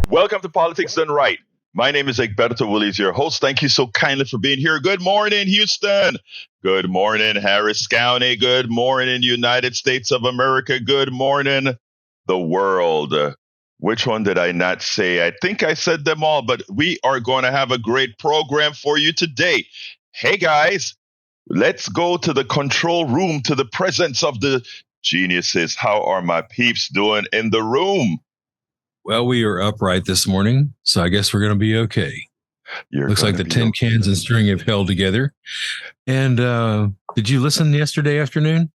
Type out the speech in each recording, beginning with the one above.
Welcome to Politics Done Right. My name is Egberto Willies, your host. Thank you so kindly for being here. Good morning, Houston. Good morning, Harris County. Good morning, United States of America. Good morning, the world. Which one did I not say? I think I said them all, but we are going to have a great program for you today. Hey, guys, let's go to the control room, to the presence of the geniuses. How are my peeps doing in the room? Well, we are upright this morning, so I guess we're going to be okay. Looks like the tin cans and string have held together. And did you listen yesterday afternoon?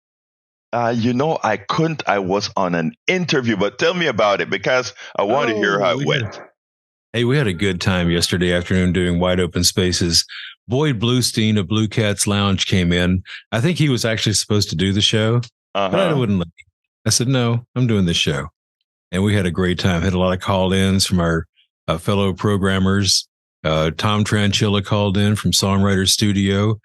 I couldn't. I was on an interview, but tell me about it because I want to hear how it went. Hey, we had a good time yesterday afternoon doing Wide Open Spaces. Boyd Bluestein of Blue Cats Lounge came in. I think he was actually supposed to do the show, but I wouldn't let him. I said, no, I'm doing this show. And we had a great time. Had a lot of call-ins from our fellow programmers. Tom Tranchilla called in from Songwriter Studio.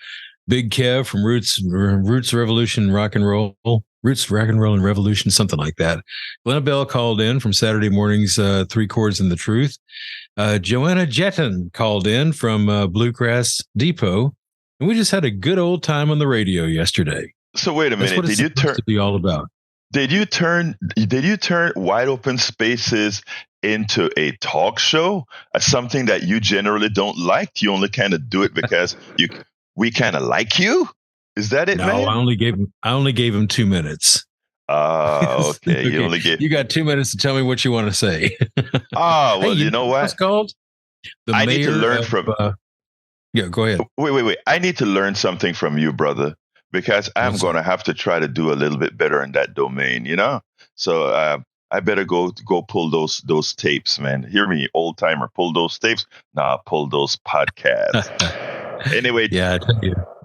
Big Kev from Roots Revolution Rock and Roll. Roots Rock and Roll and Revolution, something like that. Glenna Bell called in from Saturday morning's Three Chords and the Truth. Joanna Jetton called in from Bluegrass Depot. And we just had a good old time on the radio yesterday. So wait a minute. That's what it's supposed to be all about. Did you turn Wide Open Spaces into a talk show? Something that you generally don't like? You only kind of do it because we kind of like you? Is that it, no, man? I only gave him 2 minutes. Oh, okay. Okay. You got 2 minutes to tell me what you want to say. Oh, well, hey, you know what? It's called? I need to learn from. Yeah, go ahead. Wait. I need to learn something from you, brother. Because I'm going to have to try to do a little bit better in that domain, you know? So I better go pull those tapes, man. Hear me, old timer. Pull those tapes. Nah, pull those podcasts. Anyway. Yeah,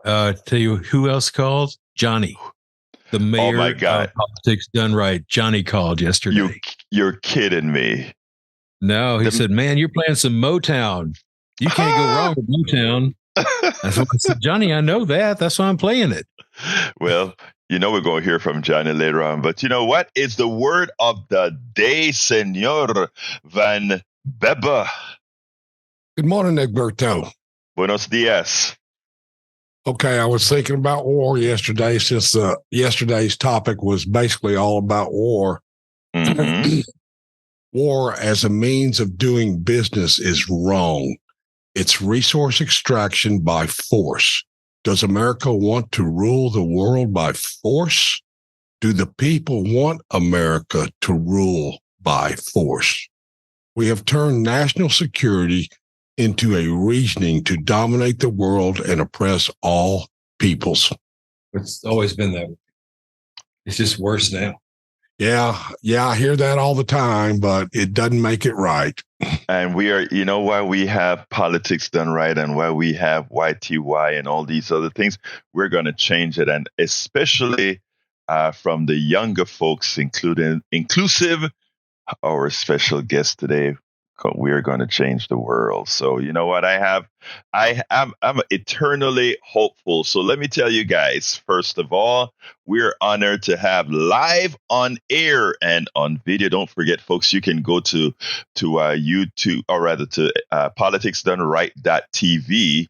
I tell you who else called? Johnny. The mayor oh my God. of Politics Done Right. Johnny called yesterday. You're kidding me. No, he said, man, you're playing some Motown. You can't go wrong with Motown. That's what I said, Johnny, I know that. That's why I'm playing it. Well, we're going to hear from Johnny later on. But you know what? It's the word of the day, Senor Van Bebba. Good morning, Egberto. Buenos dias. Okay, I was thinking about war yesterday since yesterday's topic was basically all about war. Mm-hmm. War as a means of doing business is wrong. It's resource extraction by force. Does America want to rule the world by force? Do the people want America to rule by force? We have turned national security into a reasoning to dominate the world and oppress all peoples. It's always been that way. It's just worse now. Yeah, I hear that all the time, but it doesn't make it right. And we are, why we have Politics Done Right and why we have YTY and all these other things, we're going to change it. And especially from the younger folks, inclusive, our special guest today, we're going to change the world. So you know what I'm eternally hopeful. So let me tell you guys, first of all, we're honored to have live on air and on video. Don't forget, folks, you can go to YouTube, or rather to politicsdoneright.tv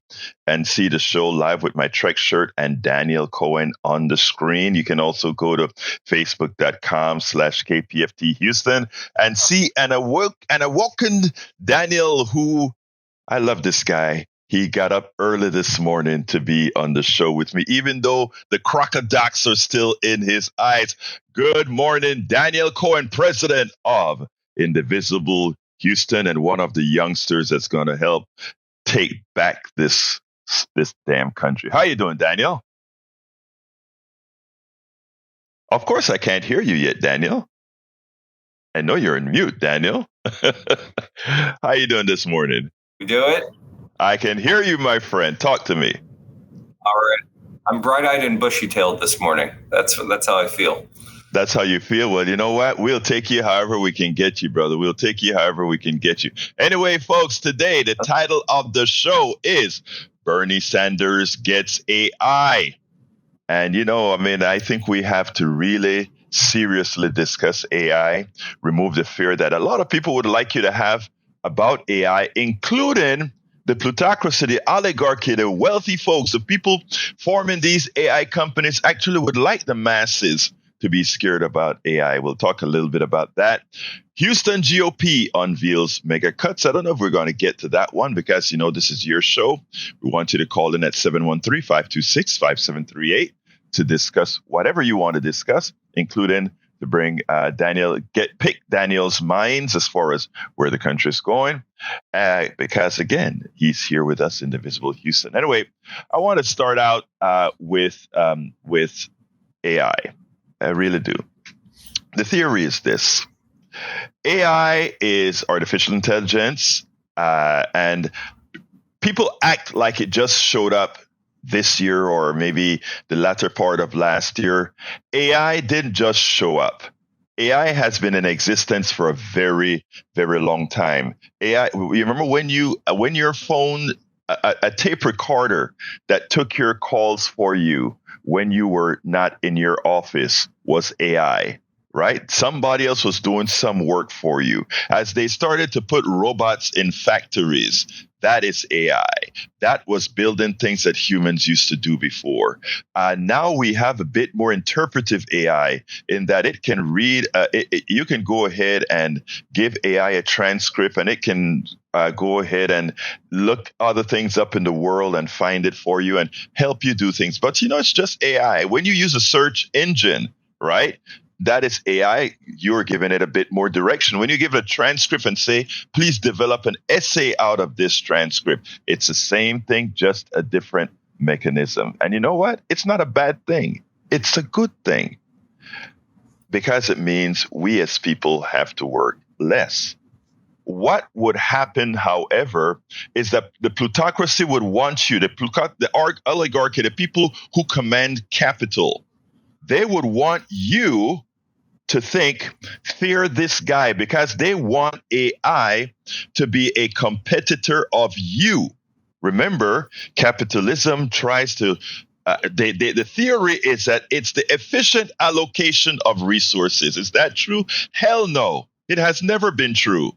and see the show live with my Trek shirt and Daniel Cohen on the screen. You can also go to facebook.com/KPFT Houston and see an awoken Daniel, who I love this guy. He got up early this morning to be on the show with me, even though the crocodiles are still in his eyes. Good morning, Daniel Cohen, president of Indivisible Houston, and one of the youngsters that's going to help take back this damn country. How you doing, Daniel? Of course, I can't hear you yet, Daniel. I know you're in mute, Daniel. How you doing this morning? You do it? I can hear you, my friend. Talk to me. All right. I'm bright-eyed and bushy-tailed this morning. That's how I feel. That's how you feel? Well, you know what? We'll take you however we can get you, brother. We'll take you however we can get you. Anyway, folks, today the title of the show is Bernie Sanders Gets AI. And, I think we have to really seriously discuss AI, remove the fear that a lot of people would like you to have about AI, including the plutocracy, the oligarchy, the wealthy folks, the people forming these AI companies actually would like the masses to be scared about AI. We'll talk a little bit about that. Houston GOP unveils mega cuts. I don't know if we're going to get to that one because, this is your show. We want you to call in at 713-526-5738 to discuss whatever you want to discuss, including to bring pick Daniel's minds as far as where the country is going. Because, again, he's here with us, Indivisible Houston. Anyway, I want to start out with AI. I really do. The theory is this. AI is artificial intelligence, and people act like it just showed up this year or maybe the latter part of last year. AI didn't just show up. AI has been in existence for a very, very long time. AI, you remember when your phone, a tape recorder that took your calls for you when you were not in your office was AI, right? Somebody else was doing some work for you. As they started to put robots in factories, that is AI. That was building things that humans used to do before. Now we have a bit more interpretive AI in that it can read, you can go ahead and give AI a transcript and it can go ahead and look other things up in the world and find it for you and help you do things. But it's just AI. When you use a search engine, right? That is AI. You're giving it a bit more direction. When you give it a transcript and say, please develop an essay out of this transcript, it's the same thing, just a different mechanism. And you know what? It's not a bad thing. It's a good thing because it means we as people have to work less. What would happen, however, is that the plutocracy would want you, the oligarchy, the people who command capital, they would want you to think, fear this guy, because they want AI to be a competitor of you. Remember, capitalism tries to, the theory is that it's the efficient allocation of resources. Is that true? Hell no. It has never been true.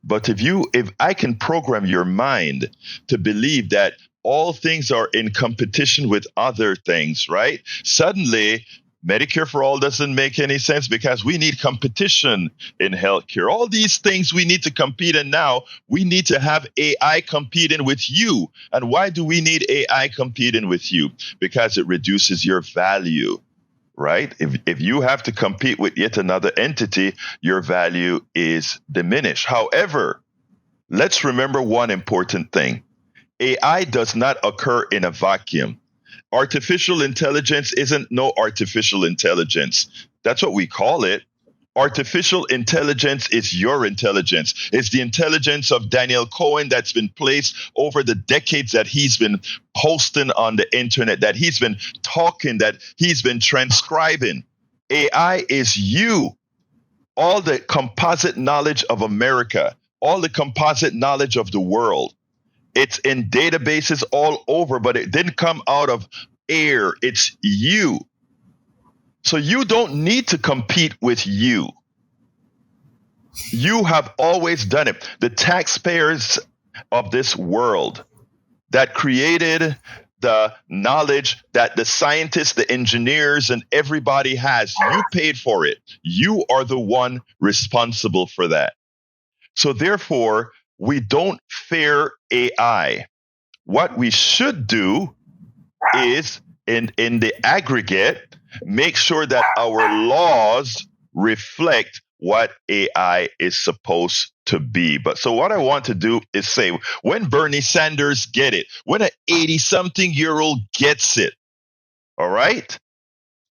But if I can program your mind to believe that all things are in competition with other things, right? Suddenly, Medicare for all doesn't make any sense because we need competition in healthcare. All these things we need to compete in now, we need to have AI competing with you. And why do we need AI competing with you? Because it reduces your value, right? If you have to compete with yet another entity, your value is diminished. However, let's remember one important thing. AI does not occur in a vacuum. Artificial intelligence isn't no artificial intelligence. That's what we call it. Artificial intelligence is your intelligence. It's the intelligence of Daniel Cohen that's been placed over the decades that he's been posting on the internet, that he's been talking, that he's been transcribing. AI is you. All the composite knowledge of America, all the composite knowledge of the world. It's in databases all over, but it didn't come out of air. It's you. So you don't need to compete with you. You have always done it. The taxpayers of this world that created the knowledge that the scientists, the engineers, and everybody has, you paid for it. You are the one responsible for that. So therefore, we don't fear AI. What we should do is, in the aggregate, make sure that our laws reflect what AI is supposed to be. But so what I want to do is say, when Bernie Sanders get it, when an 80-something-year-old gets it, all right,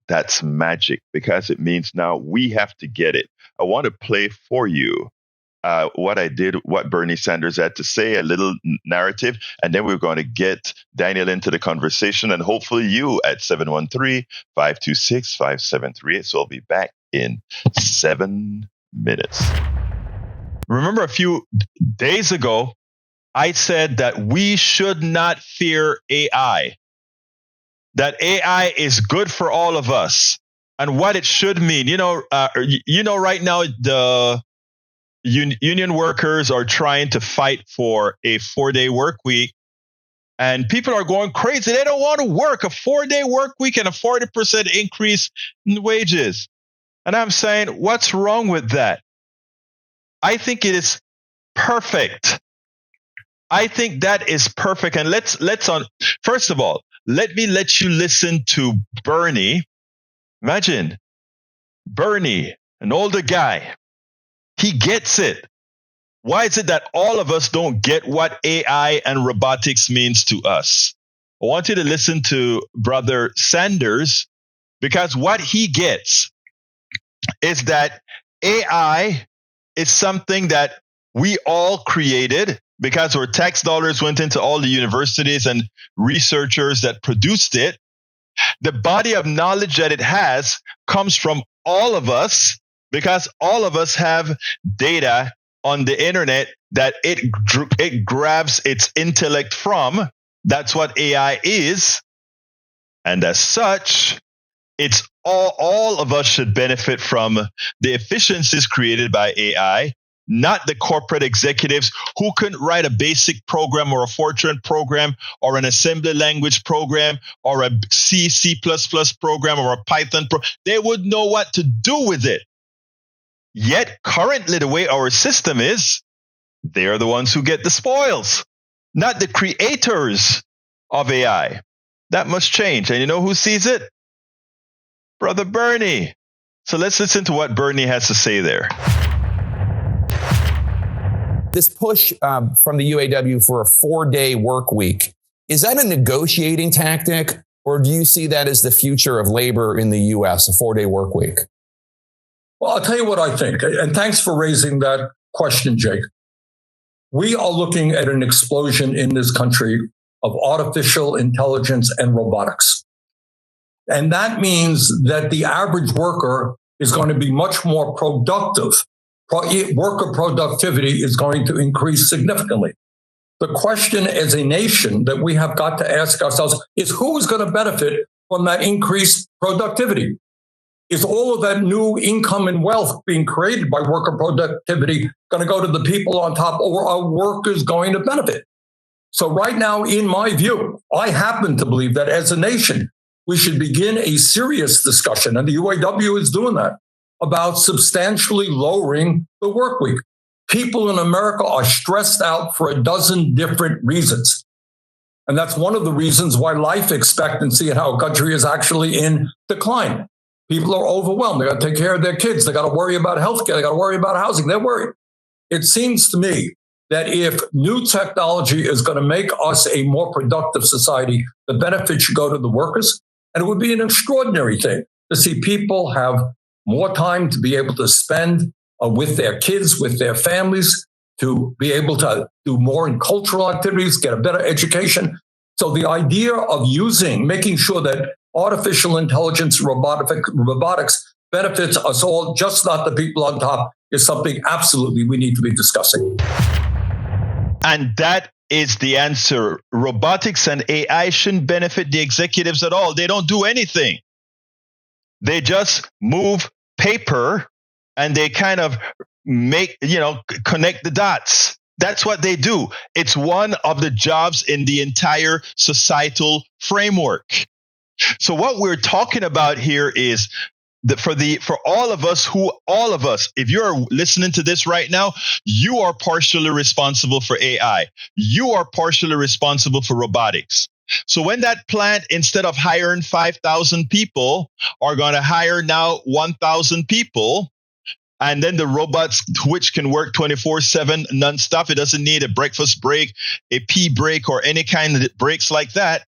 that's magic because it means now we have to get it. I want to play for you what Bernie Sanders had to say, a little narrative, and then we're going to get Daniel into the conversation and hopefully you at 713-526-5738. So I'll be back in 7 minutes. Remember a few days ago, I said that we should not fear AI, that AI is good for all of us and what it should mean. Right now, union workers are trying to fight for a 4-day work week, and people are going crazy. They don't want to work a 4-day work week and a 40% increase in wages. And I'm saying, what's wrong with that? I think it is perfect. I think that is perfect. And first of all, let me let you listen to Bernie. Imagine Bernie, an older guy. He gets it. Why is it that all of us don't get what AI and robotics means to us? I want you to listen to Brother Sanders, because what he gets is that AI is something that we all created because our tax dollars went into all the universities and researchers that produced it. The body of knowledge that it has comes from all of us, because all of us have data on the internet that it grabs its intellect from. That's what AI is. And as such, it's all of us should benefit from the efficiencies created by AI, not the corporate executives who couldn't write a basic program or a Fortran program or an assembly language program or a C++ program or a Python program. They wouldn't know what to do with it. Yet currently the way our system is, they're the ones who get the spoils, not the creators of AI. That must change. And you know who sees it? Brother Bernie. So let's listen to what Bernie has to say there. This push from the UAW for a 4-day work week, is that a negotiating tactic, or do you see that as the future of labor in the U.S., a 4-day work week? Well, I'll tell you what I think, and thanks for raising that question, Jake. We are looking at an explosion in this country of artificial intelligence and robotics. And that means that the average worker is going to be much more productive. Worker productivity is going to increase significantly. The question as a nation that we have got to ask ourselves is, who is going to benefit from that increased productivity? Is all of that new income and wealth being created by worker productivity going to go to the people on top, or are workers going to benefit? So right now, in my view, I happen to believe that as a nation, we should begin a serious discussion, and the UAW is doing that, about substantially lowering the work week. People in America are stressed out for a dozen different reasons. And that's one of the reasons why life expectancy in our country is actually in decline. People are overwhelmed. They got to take care of their kids. They got to worry about healthcare. They got to worry about housing. They're worried. It seems to me that if new technology is going to make us a more productive society, the benefit should go to the workers. And it would be an extraordinary thing to see people have more time to be able to spend with their kids, with their families, to be able to do more in cultural activities, get a better education. So the idea of making sure that artificial intelligence, robotics benefits us all, just not the people on top, is something absolutely we need to be discussing. And that is the answer. Robotics and AI shouldn't benefit the executives at all. They don't do anything. They just move paper and they kind of connect the dots. That's what they do. It's one of the jobs in the entire societal framework. So what we're talking about here is for all of us, if you're listening to this right now, you are partially responsible for AI. You are partially responsible for robotics. So when that plant, instead of hiring 5,000 people, are going to hire now 1,000 people, and then the robots, which can work 24/7 nonstop, it doesn't need a breakfast break, a pee break, or any kind of breaks like that.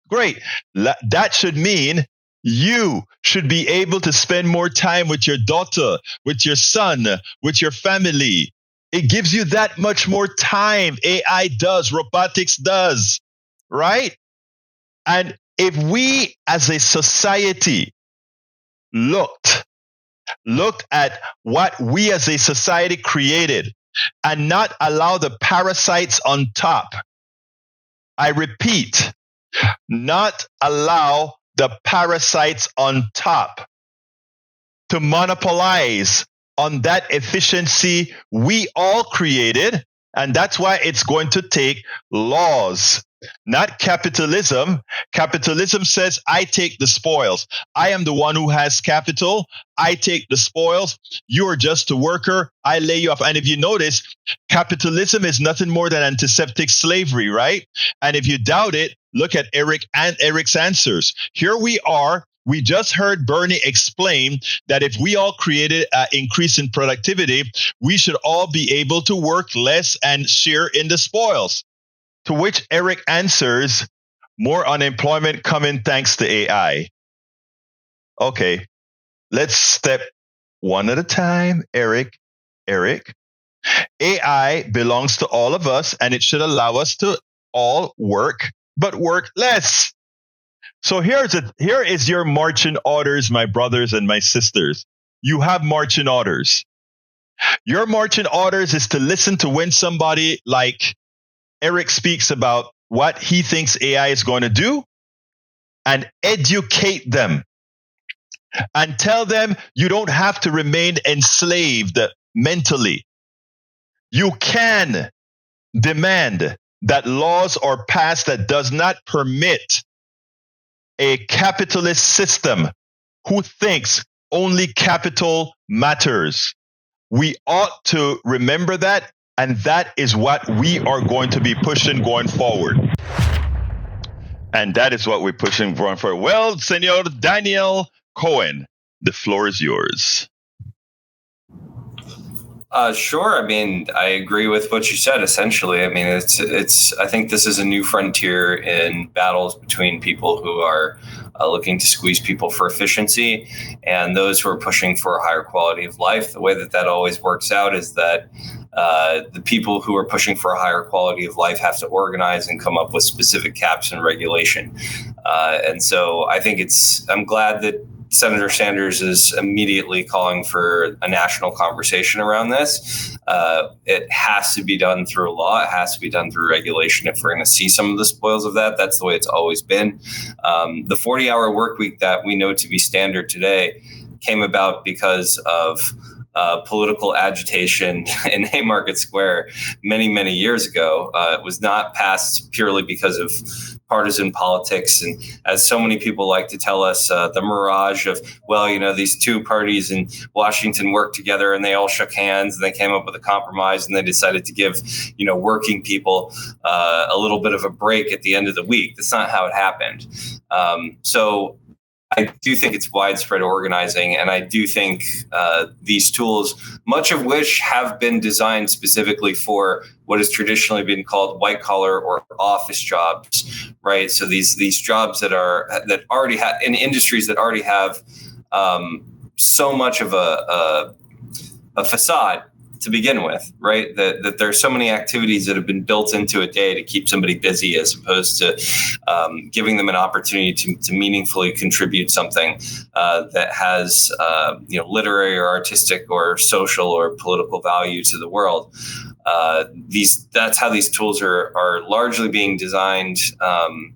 Great. That should mean you should be able to spend more time with your daughter, with your son, with your family. It gives you that much more time. AI does, robotics does, right? And if we as a society looked at what we as a society created and not allow the parasites on top, I repeat, not allow the parasites on top to monopolize on that efficiency we all created. And that's why it's going to take laws, not capitalism. Capitalism says, I take the spoils. I am the one who has capital. I take the spoils. You're just a worker. I lay you off. And if you notice, capitalism is nothing more than antiseptic slavery, right? And if you doubt it, look at Eric's answers. Here we are. We just heard Bernie explain that if we all created an increase in productivity, we should all be able to work less and share in the spoils. To which Eric answers, more unemployment coming thanks to AI. Okay, let's step one at a time, Eric. AI belongs to all of us, and it should allow us to all work, but work less. So here is your marching orders, my brothers and my sisters. You have marching orders. Your marching orders is to listen to when somebody like Eric speaks about what he thinks AI is going to do and educate them and tell them you don't have to remain enslaved mentally. You can demand that laws are passed that does not permit a capitalist system who thinks only capital matters. We ought to remember that, and that is what we are going to be pushing going forward. And that is what we're pushing going forward. Well, Senor Daniel Cohen, the floor is yours. Sure. I mean, I agree with what you said. Essentially, I mean, it's. I think this is a new frontier in battles between people who are looking to squeeze people for efficiency and those who are pushing for a higher quality of life. The way that always works out is that the people who are pushing for a higher quality of life have to organize and come up with specific caps and regulation. And so I think I'm glad that Senator Sanders is immediately calling for a national conversation around this. It has to be done through law. It has to be done through regulation if we're going to see some of the spoils of that. That's the way it's always been. The 40-hour work week that we know to be standard today came about because of political agitation in Haymarket Square many, many years ago. It was not passed purely because of partisan politics. And as so many people like to tell us, the mirage of, well, these two parties in Washington worked together and they all shook hands and they came up with a compromise and they decided to give, working people a little bit of a break at the end of the week. That's not how it happened. So I do think it's widespread organizing, and I do think these tools, much of which have been designed specifically for what has traditionally been called white collar or office jobs, right? So these jobs that already have in industries that already have so much of a facade to begin with, right? That there are so many activities that have been built into a day to keep somebody busy, as opposed to giving them an opportunity to meaningfully contribute something that has literary or artistic or social or political value to the world. That's how these tools are largely being designed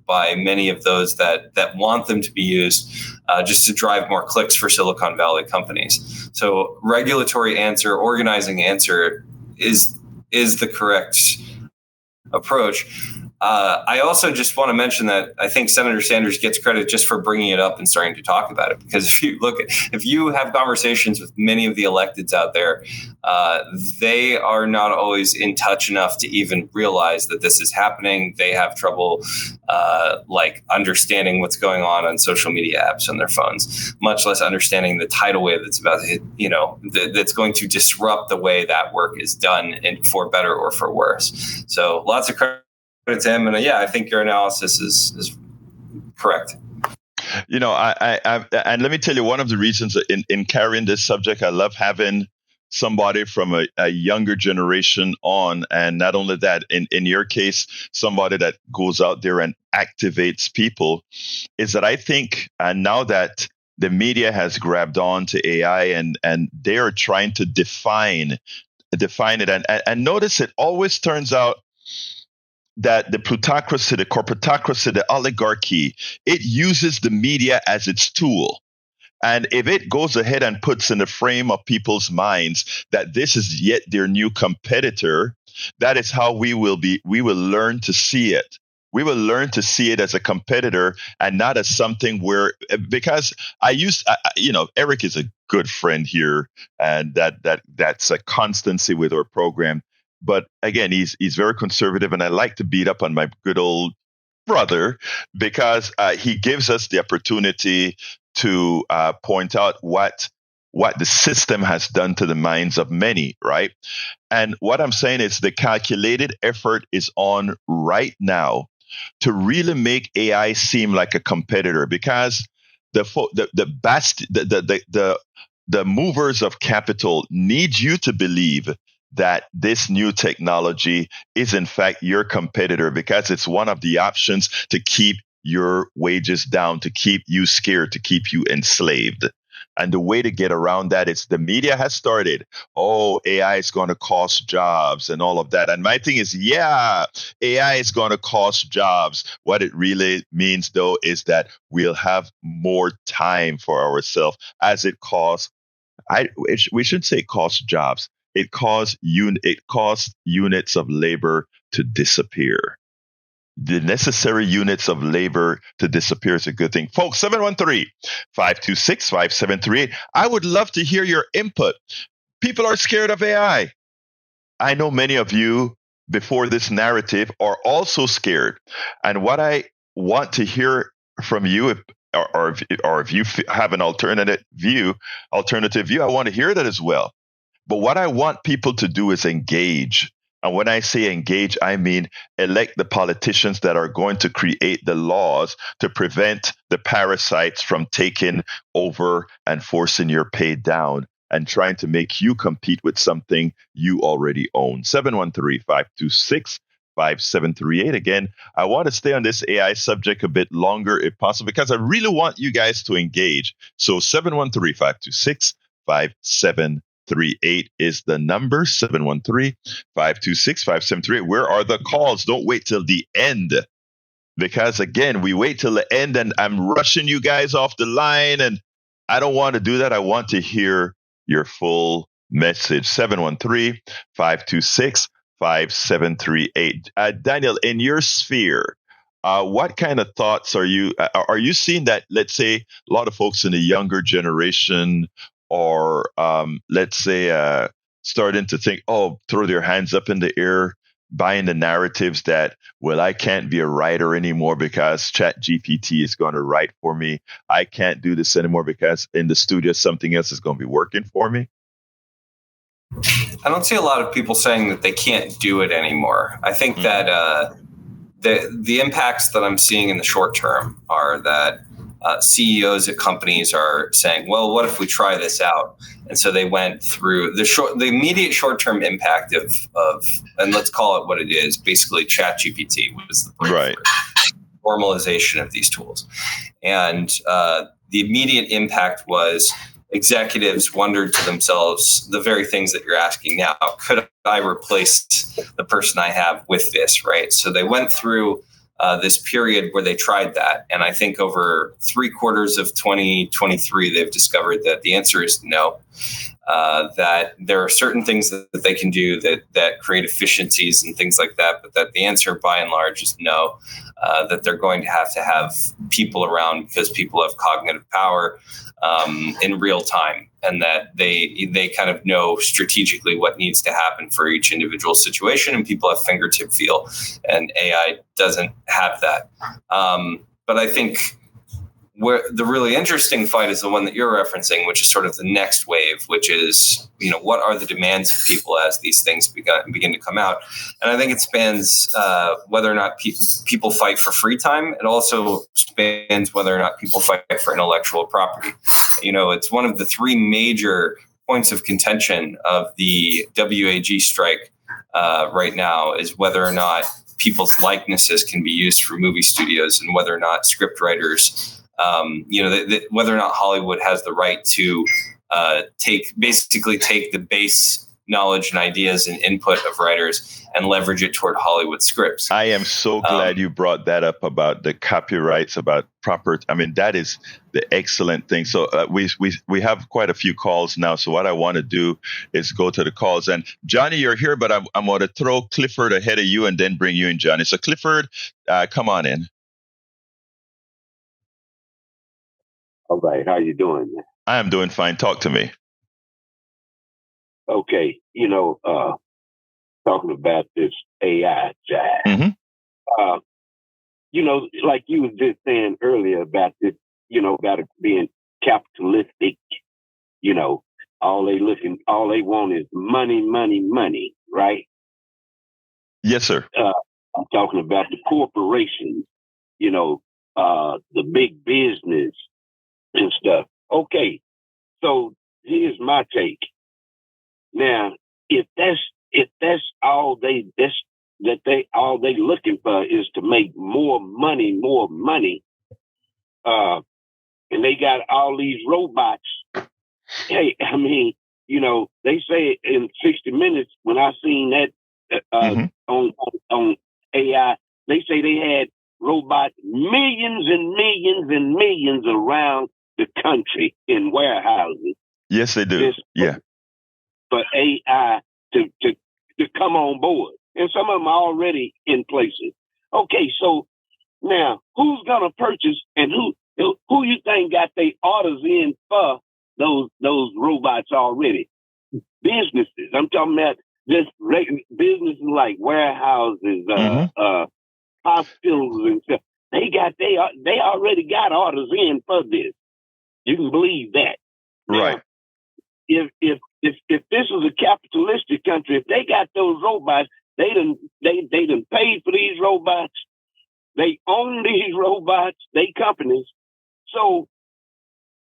by many of those that want them to be used just to drive more clicks for Silicon Valley companies. So regulatory answer, organizing answer is the correct approach. I also just want to mention that I think Senator Sanders gets credit just for bringing it up and starting to talk about it. Because if you have conversations with many of the electeds out there, they are not always in touch enough to even realize that this is happening. They have trouble understanding what's going on social media apps on their phones, much less understanding the tidal wave that's about to hit, that's going to disrupt the way that work is done, and for better or for worse. So lots of credit to him, and I think your analysis is correct. And let me tell you, one of the reasons in carrying this subject, I love having somebody from a younger generation on, and not only that, in your case, somebody that goes out there and activates people, is that I think now that the media has grabbed on to AI and they are trying to define it, and notice it always turns out that the plutocracy, the corporatocracy, the oligarchy, it uses the media as its tool. And if it goes ahead and puts in the frame of people's minds that this is yet their new competitor, that is how we will learn to see it. We will learn to see it as a competitor and not as something where, because Eric is a good friend here, and that's a constancy with our program. But again, he's very conservative, and I like to beat up on my good old brother because he gives us the opportunity to point out what the system has done to the minds of many, right? And what I'm saying is the calculated effort is on right now to really make AI seem like a competitor, because the movers of capital need you to believe that this new technology is in fact your competitor, because it's one of the options to keep your wages down, to keep you scared, to keep you enslaved. And the way to get around that is the media has started, AI is going to cost jobs and all of that. And my thing is, AI is going to cost jobs. What it really means, though, is that we'll have more time for ourselves, as it costs. We should say cost jobs. It costs units of labor to disappear. The necessary units of labor to disappear is a good thing. Folks, 713-526-5738. I would love to hear your input. People are scared of AI. I know many of you before this narrative are also scared. And what I want to hear from you, or if you have an alternative view, I want to hear that as well. But what I want people to do is engage. And when I say engage, I mean elect the politicians that are going to create the laws to prevent the parasites from taking over and forcing your pay down and trying to make you compete with something you already own. 713-526-5738. Again, I want to stay on this AI subject a bit longer if possible, because I really want you guys to engage. So 713-526-5738 is the number. 713-526-5738. Where are the calls? Don't wait till the end, because again, we wait till the end and I'm rushing you guys off the line, and I don't want to do that. I want to hear your full message. 713-526-5738. Daniel, in your sphere, what kind of thoughts are you seeing that, let's say, a lot of folks in the younger generation, or let's say starting to think, throw their hands up in the air, buying the narratives that, well, I can't be a writer anymore because ChatGPT is going to write for me. I can't do this anymore because in the studio something else is going to be working for me? I don't see a lot of people saying that they can't do it anymore. I think that the impacts that I'm seeing in the short term are that CEOs at companies are saying, well, what if we try this out? And so they went through the immediate short-term impact of, and let's call it what it is, basically ChatGPT was the right normalization of these tools. And the immediate impact was executives wondered to themselves the very things that you're asking now. Could I replace the person I have with this, right? So they went through this period where they tried that. And I think over 3/4 of 2023, they've discovered that the answer is no, that there are certain things that they can do that create efficiencies and things like that, but that the answer by and large is no, that they're going to have people around because people have cognitive power in real time, and that they kind of know strategically what needs to happen for each individual situation, and people have fingertip feel, and AI doesn't have that. But I think where the really interesting fight is the one that you're referencing, which is sort of the next wave, which is, what are the demands of people as these things begin to come out? And I think it spans whether or not people fight for free time. It also spans whether or not people fight for intellectual property. It's one of the three major points of contention of the WAG strike right now is whether or not people's likenesses can be used for movie studios, and whether or not script writers whether or not Hollywood has the right to take the base knowledge and ideas and input of writers and leverage it toward Hollywood scripts. I am so glad you brought that up about the copyrights, about proper. I mean, that is the excellent thing. So we have quite a few calls now. So what I want to do is go to the calls. And Johnny, you're here, but I'm going to throw Clifford ahead of you and then bring you in, Johnny. So Clifford, come on in. All right. How you doing? I am doing fine. Talk to me. Okay. Talking about this AI jazz. Mm-hmm. Like you was just saying earlier about this, about it being capitalistic, all they want is money, money, money, right? Yes, sir. I'm talking about the corporations, the big business and stuff. Okay. So here's my take. Now, if that's all they looking for is to make more money, and they got all these robots. Hey, I mean, they say in 60 Minutes when I seen that on AI, they say they had robots millions and millions and millions around the country in warehouses. Yes, they do. Yeah. For AI to come on board. And some of them are already in places. Okay, so now who's gonna purchase and who you think got their orders in for those robots already? Businesses. I'm talking about just businesses like warehouses, hospitals and stuff. They already got orders in for this. You can believe that. Right. Now, if this was a capitalistic country, if they got those robots, they done paid for these robots. They own these robots, they companies. So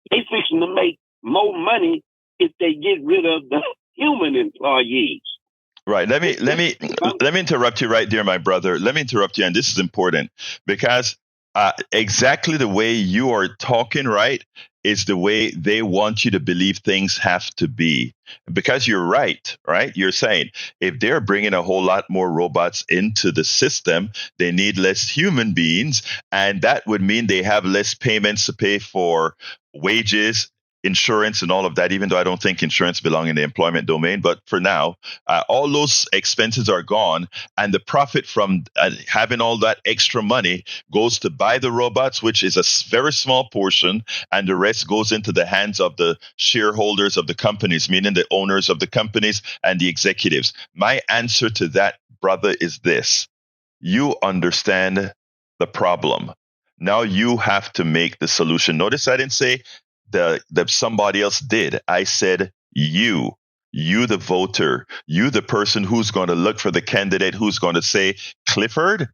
they fixing to make more money if they get rid of the human employees. Right. Let me interrupt you right there, my brother. Let me interrupt you, and this is important because exactly the way you are talking, right, is the way they want you to believe things have to be. Because you're right? You're saying if they're bringing a whole lot more robots into the system, they need less human beings, and that would mean they have less payments to pay for wages, insurance, and all of that, even though I don't think insurance belongs in the employment domain. But for now, all those expenses are gone. And the profit from having all that extra money goes to buy the robots, which is a very small portion. And the rest goes into the hands of the shareholders of the companies, meaning the owners of the companies and the executives. My answer to that, brother, is this. You understand the problem. Now you have to make the solution. Notice I didn't say that somebody else did. I said you the voter, you the person who's going to look for the candidate who's going to say, Clifford,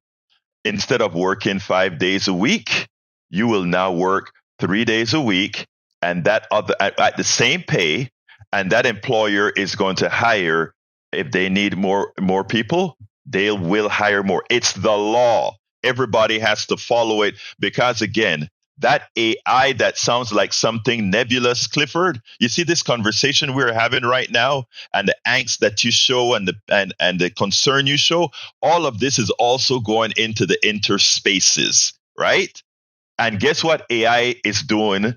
instead of working 5 days a week, you will now work 3 days a week, and that at the same pay, and that employer is going to hire. If they need more people, they will hire more. It's the law. Everybody has to follow it because, again, that AI that sounds like something nebulous, Clifford. You see this conversation we're having right now, and the angst that you show, and the concern you show. All of this is also going into the interspaces, right? And guess what AI is doing?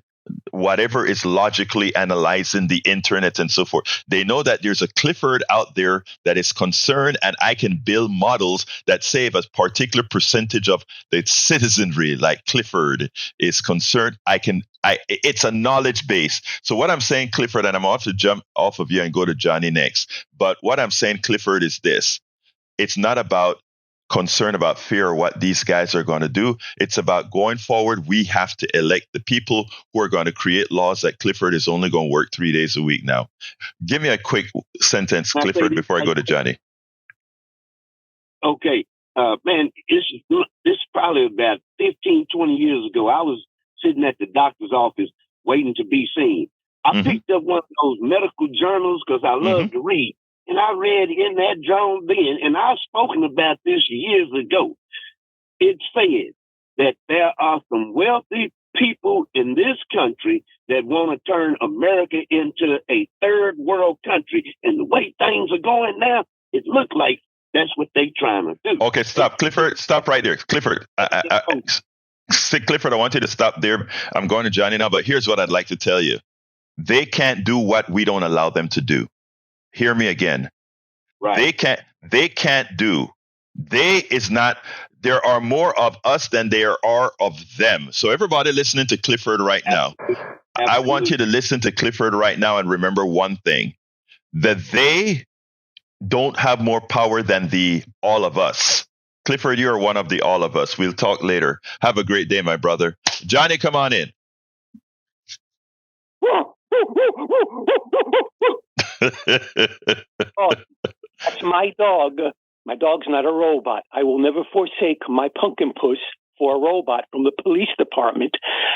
Whatever is logically analyzing the internet and so forth. They know that there's a Clifford out there that is concerned, and I can build models that say if a particular percentage of the citizenry, like Clifford, is concerned, it's a knowledge base. So what I'm saying, Clifford, and I'm off to jump off of you and go to Johnny next. But what I'm saying, Clifford, is this. It's not about concern about fear or what these guys are going to do. It's about going forward. We have to elect the people who are going to create laws that Clifford is only going to work 3 days a week now. Give me a quick sentence, Clifford, before I go to Johnny. Okay. Man, this is probably about 15, 20 years ago. I was sitting at the doctor's office waiting to be seen. I picked up one of those medical journals because I love to read. And I read in that journal then, and I've spoken about this years ago. It said that there are some wealthy people in this country that want to turn America into a third world country. And the way things are going now, it looks like that's what they're trying to do. Okay, stop. Clifford, stop right there. Clifford, Clifford, I want you to stop there. I'm going to Johnny now, but here's what I'd like to tell you. They can't do what we don't allow them to do. Hear me again. Right. They can't do. There are more of us than there are of them. So everybody listening to Clifford right now, I want you to listen to Clifford right now and remember one thing, that they don't have more power than the all of us. Clifford, you're one of the all of us. We'll talk later. Have a great day, my brother. Johnny, come on in. Oh, that's my dog. My dog's not a robot. I will never forsake my pumpkin puss for a robot from the police department.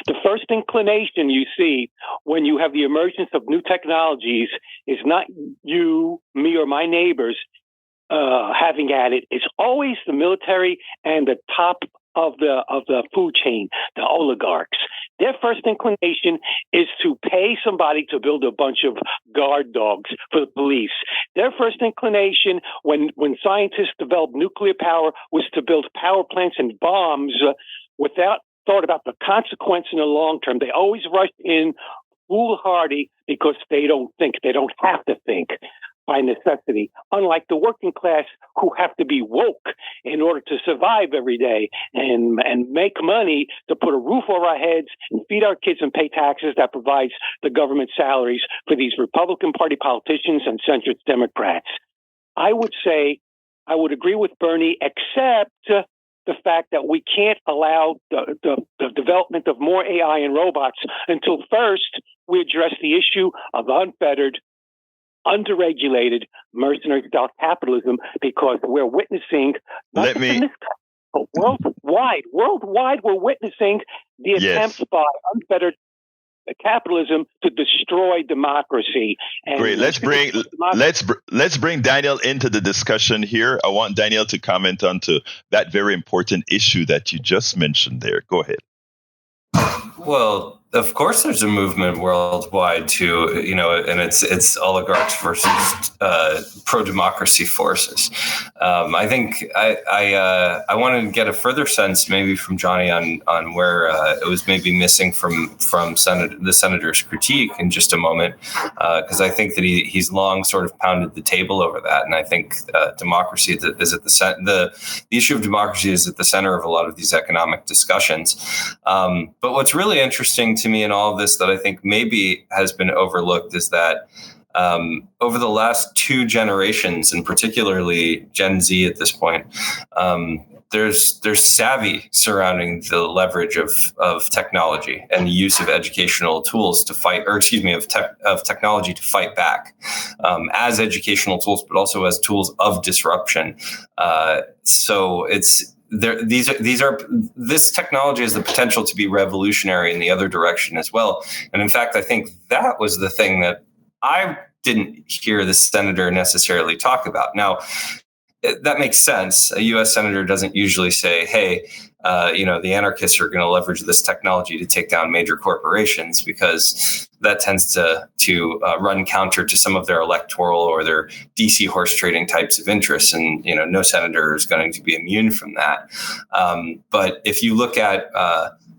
The first inclination you see when you have the emergence of new technologies is not you, me, or my neighbors having at it. It's always the military and the top of the food chain, the oligarchs. Their first inclination is to pay somebody to build a bunch of guard dogs for the police. Their first inclination when scientists developed nuclear power was to build power plants and bombs without thought about the consequence in the long term. They always rush in foolhardy because they don't think. They don't have to think by necessity, unlike the working class who have to be woke in order to survive every day and make money to put a roof over our heads and feed our kids and pay taxes that provides the government salaries for these Republican Party politicians and centrist Democrats. I would say I would agree with Bernie, except the fact that we can't allow the development of more AI and robots until first we address the issue of unfettered, underregulated mercenary-style capitalism, because we're witnessing worldwide, we're witnessing the attempts by unfettered capitalism to destroy democracy. And great. Let's bring Daniel into the discussion here. I want Daniel to comment on to that very important issue that you just mentioned there. Go ahead. Well, of course, there's a movement worldwide to, and it's oligarchs versus pro-democracy forces. I think I wanted to get a further sense, maybe from Johnny, on where it was maybe missing from the senator's critique in just a moment, because I think that he's long sort of pounded the table over that, and I think democracy is at the issue of democracy is at the center of a lot of these economic discussions. But what's really interesting to me in all of this that I think maybe has been overlooked is that over the last two generations, and particularly Gen Z at this point, there's savvy surrounding the leverage of technology and the use of educational tools to fight, of technology to fight back, as educational tools, but also as tools of disruption. So it's this technology has the potential to be revolutionary in the other direction as well. And in fact, I think that was the thing that I didn't hear the senator necessarily talk about. Now, that makes sense. A U.S. senator doesn't usually say, hey, the anarchists are going to leverage this technology to take down major corporations, because that tends to run counter to some of their electoral or their DC horse trading types of interests. And, no senator is going to be immune from that. But if you look at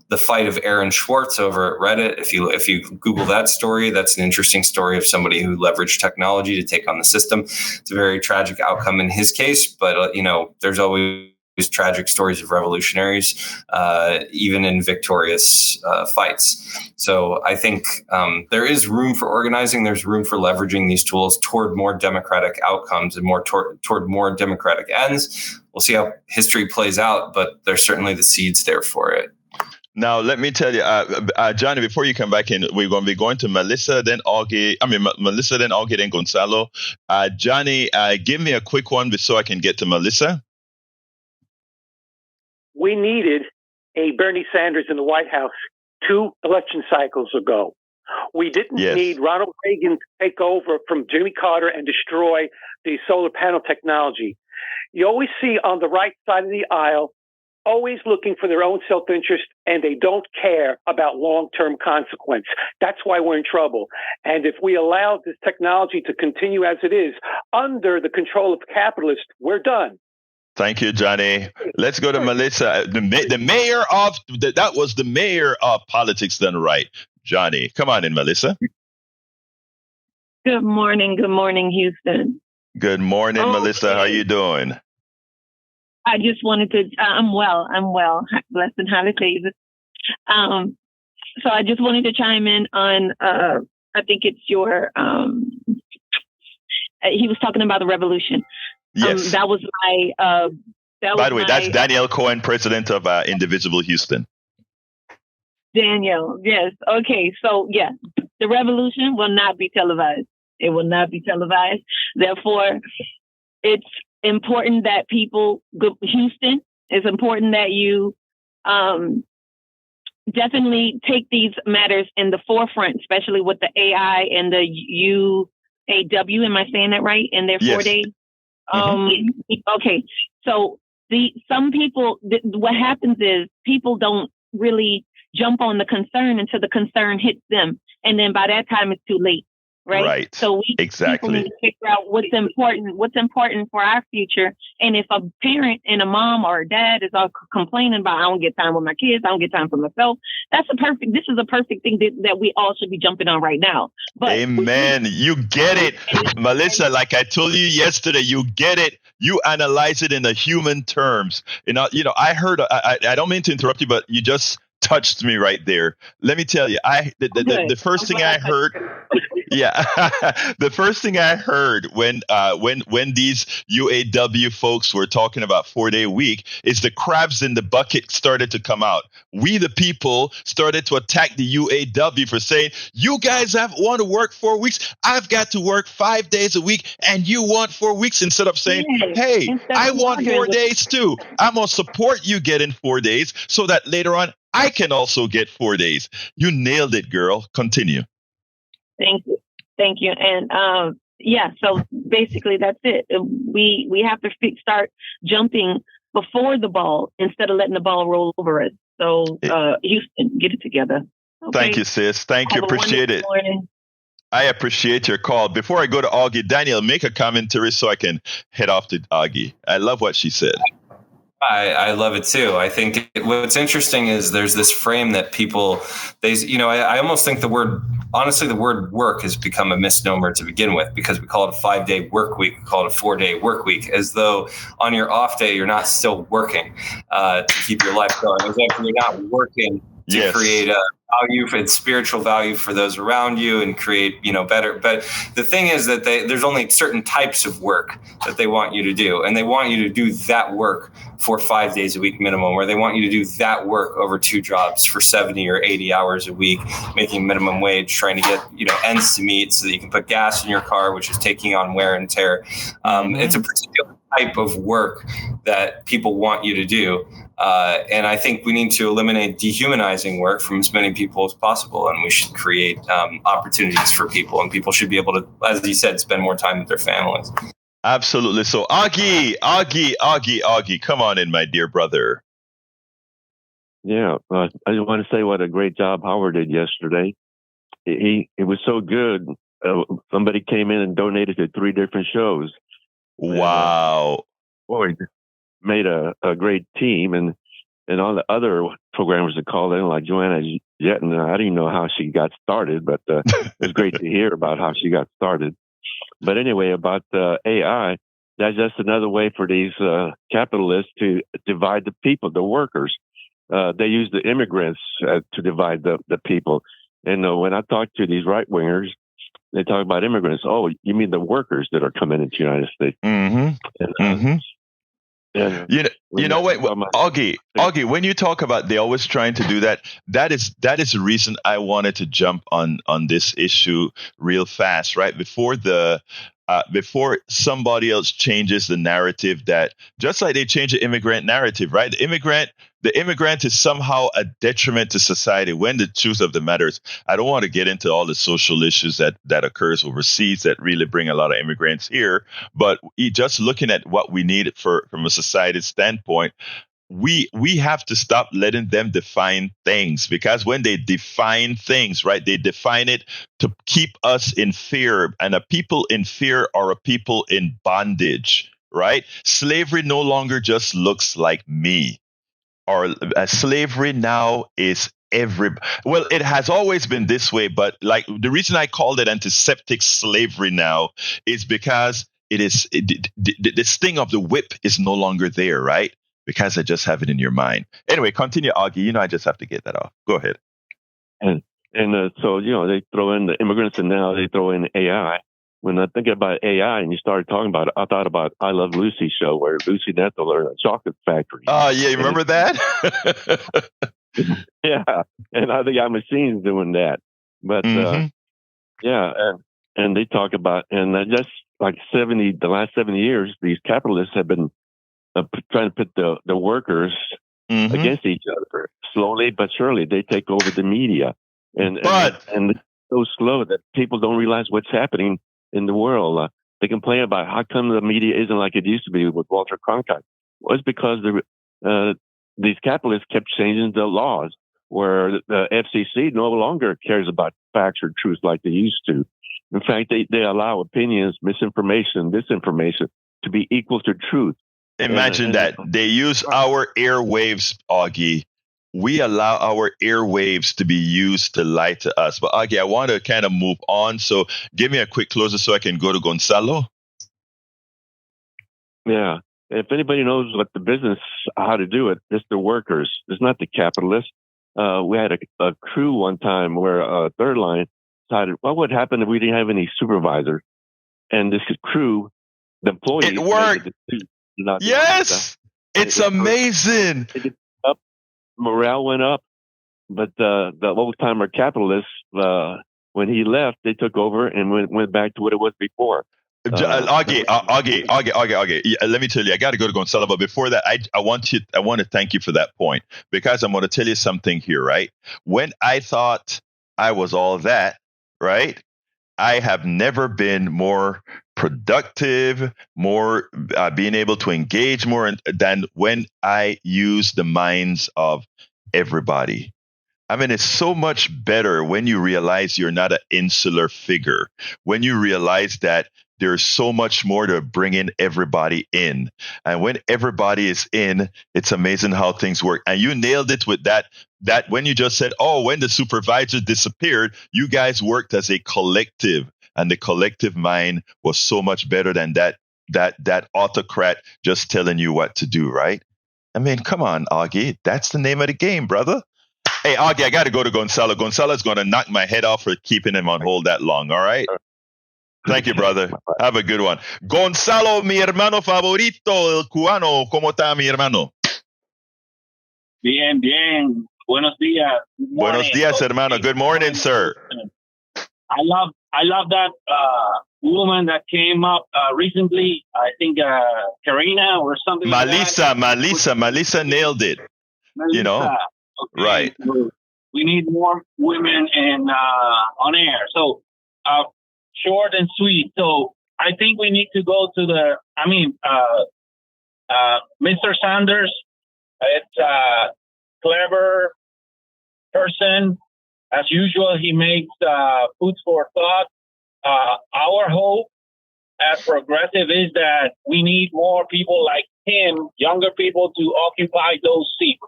the fight of Aaron Swartz over at Reddit, if you Google that story, that's an interesting story of somebody who leveraged technology to take on the system. It's a very tragic outcome in his case, but there's always tragic stories of revolutionaries, even in victorious fights. So I think there is room for organizing. There's room for leveraging these tools toward more democratic outcomes and more toward more democratic ends. We'll see how history plays out, but there's certainly the seeds there for it. Now, let me tell you, Johnny, before you come back in, we're going to be going to Melissa, then Augie, then Gonzalo. Johnny, give me a quick one so I can get to Melissa. We needed a Bernie Sanders in the White House 2 election cycles ago. We didn't need Ronald Reagan to take over from Jimmy Carter and destroy the solar panel technology. You always see on the right side of the aisle always looking for their own self-interest, and they don't care about long-term consequence. That's why we're in trouble. And if we allow this technology to continue as it is under the control of capitalists, we're done. Thank you, Johnny. Let's go to Melissa. The mayor of that was the mayor of Politics Done Right. Johnny, come on in, Melissa. Good morning. Good morning, Houston. Good morning, Melissa. How you doing? I just wanted to. I'm well. Blessed and highly favored. So I just wanted to chime in on. I think it's your. He was talking about the revolution. Yes. That was my. By the way, that's Daniel Cohen, president of Indivisible Houston. Daniel, yes. Okay, so yeah, the revolution will not be televised. It will not be televised. Therefore, it's important that people, Houston, it's important that you definitely take these matters in the forefront, especially with the AI and the UAW. Am I saying that right? In their 4 days? Okay, so some people, what happens is people don't really jump on the concern until the concern hits them. And then by that time, it's too late. Right. So we people need to figure out what's important for our future. And if a parent and a mom or a dad is all complaining about, I don't get time with my kids, I don't get time for myself, this is a perfect thing that we all should be jumping on right now. But amen. You get it. Melissa, like I told you yesterday, you get it. You analyze it in the human terms. I heard, I don't mean to interrupt you, but you just touched me right there. Let me tell you, the first thing I heard, the first thing I heard when these UAW folks were talking about 4-day week is the crabs in the bucket started to come out. We, the people, started to attack the UAW for saying, you guys want to work 4 weeks. I've got to work 5 days a week and you want 4 weeks, instead of saying, hey, I want 4 days too. I'm going to support you getting 4 days so that later on I can also get 4 days. You nailed it, girl. Continue. Thank you. And so basically that's it. We have to start jumping before the ball instead of letting the ball roll over us. So Houston, get it together. Okay? Thank you, sis. Thank you. Appreciate it. Morning. I appreciate your call. Before I go to Augie, Daniel, make a commentary so I can head off to Augie. I love what she said. I love it too. I think what's interesting is there's this frame that people, I almost think the word work has become a misnomer to begin with, because we call it a 5-day work week, we call it a 4-day work week, as though on your off day, you're not still working to keep your life going, as if you're not working to create a value and spiritual value for those around you and create, better. But the thing is that there's only certain types of work that they want you to do. And they want you to do that work for 5 days a week minimum, or they want you to do that work over 2 jobs for 70 or 80 hours a week, making minimum wage, trying to get, ends to meet so that you can put gas in your car, which is taking on wear and tear. It's a particular type of work that people want you to do. And I think we need to eliminate dehumanizing work from as many people as possible. And we should create opportunities for people. And people should be able to, as you said, spend more time with their families. Absolutely. So Augie, come on in, my dear brother. Yeah, I just want to say what a great job Howard did yesterday. It was so good. Somebody came in and donated to 3 different shows. Wow. Boy, made a great team, and all the other programmers that called in, like Joanna Jetton. I didn't know how she got started, but it was great to hear about how she got started. But anyway, about AI, that's just another way for these capitalists to divide the people, the workers. They use the immigrants to divide the people. And when I talk to these right wingers, they talk about immigrants. Oh, you mean the workers that are coming into the United States? Mm-hmm. And, you know what, Augie, when you talk about they always trying to do that, that is the reason I wanted to jump on this issue real fast, right? Before somebody else changes the narrative, that just like they change the immigrant narrative, right? The immigrant is somehow a detriment to society, when the truth of the matter is, I don't want to get into all the social issues that occurs overseas that really bring a lot of immigrants here. But just looking at what we need from a society standpoint, we have to stop letting them define things, because when they define things, right, they define it to keep us in fear, and a people in fear are a people in bondage, right? Slavery no longer just looks like me, or slavery now is well, it has always been this way, but like the reason I called it antiseptic slavery now is because the sting of the whip is no longer there, right? Because I just have it in your mind. Anyway, continue, Augie. You know, I just have to get that off. Go ahead. And so, they throw in the immigrants, and now they throw in AI. When I think about AI and you started talking about it, I thought about I Love Lucy show where Lucy Nethel are in a chocolate factory. Oh, yeah. You remember that? Yeah. And I think our machine's doing that. But, yeah. And they talk about, and just like the last 70 years, these capitalists have been trying to put the workers against each other. Slowly but surely, they take over the media. And it's so slow that people don't realize what's happening in the world. They complain about how come the media isn't like it used to be with Walter Cronkite. Well, it's because these capitalists kept changing the laws, where the FCC no longer cares about facts or truth like they used to. In fact, they allow opinions, misinformation, disinformation to be equal to truth. Imagine that. They use our airwaves, Augie. We allow our airwaves to be used to lie to us. But Augie, I want to kind of move on. So give me a quick closer so I can go to Gonzalo. Yeah. If anybody knows what the business, how to do it, it's the workers. It's not the capitalists. We had a crew one time where Third Line decided, what would happen if we didn't have any supervisors? And this crew, the employees... It worked! Yes! It's amazing! Morale went up, but the old-timer capitalists, when he left, they took over and went back to what it was before. Augie. Let me tell you, I got to go to Gonzalo, but before that, I want to thank you for that point, because I'm going to tell you something here, right? When I thought I was all that, right, I have never been more productive, more being able to engage more than when I use the minds of everybody. I mean, it's so much better when you realize you're not an insular figure, when you realize that there's so much more to bringing everybody in. And when everybody is in, it's amazing how things work. And you nailed it with that when you just said, oh, when the supervisor disappeared, you guys worked as a collective. And the collective mind was so much better than that autocrat just telling you what to do, right? I mean, come on, Augie. That's the name of the game, brother. Hey, Augie, I got to go to Gonzalo. Gonzalo's going to knock my head off for keeping him on hold that long, all right? Thank you, brother. Have a good one. Gonzalo, mi hermano favorito, el cubano. ¿Cómo está, mi hermano? Bien, bien. Buenos días. Buenos días, hermano. Good morning, sir. I love that woman that came up recently. I think Karina or something. Melissa nailed it. Melissa. You know, okay. Right. We need more women on air. So short and sweet. So I think we need to go to Mr. Sanders. It's a clever person. As usual, he makes food for thought. Our hope as progressive is that we need more people like him, younger people, to occupy those seats.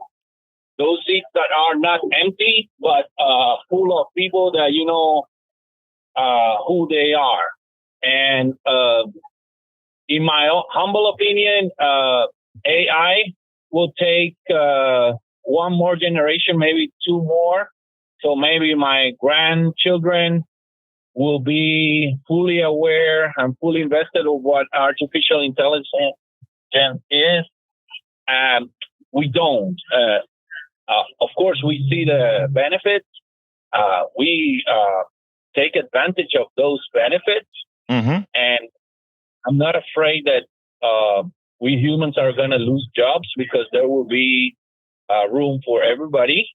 Those seats that are not empty, but full of people that you know who they are. And in my humble opinion, AI will take one more generation, maybe two more. So maybe my grandchildren will be fully aware and fully invested in what artificial intelligence is. We don't. Of course, we see the benefits. We take advantage of those benefits. Mm-hmm. And I'm not afraid that we humans are going to lose jobs, because there will be room for everybody.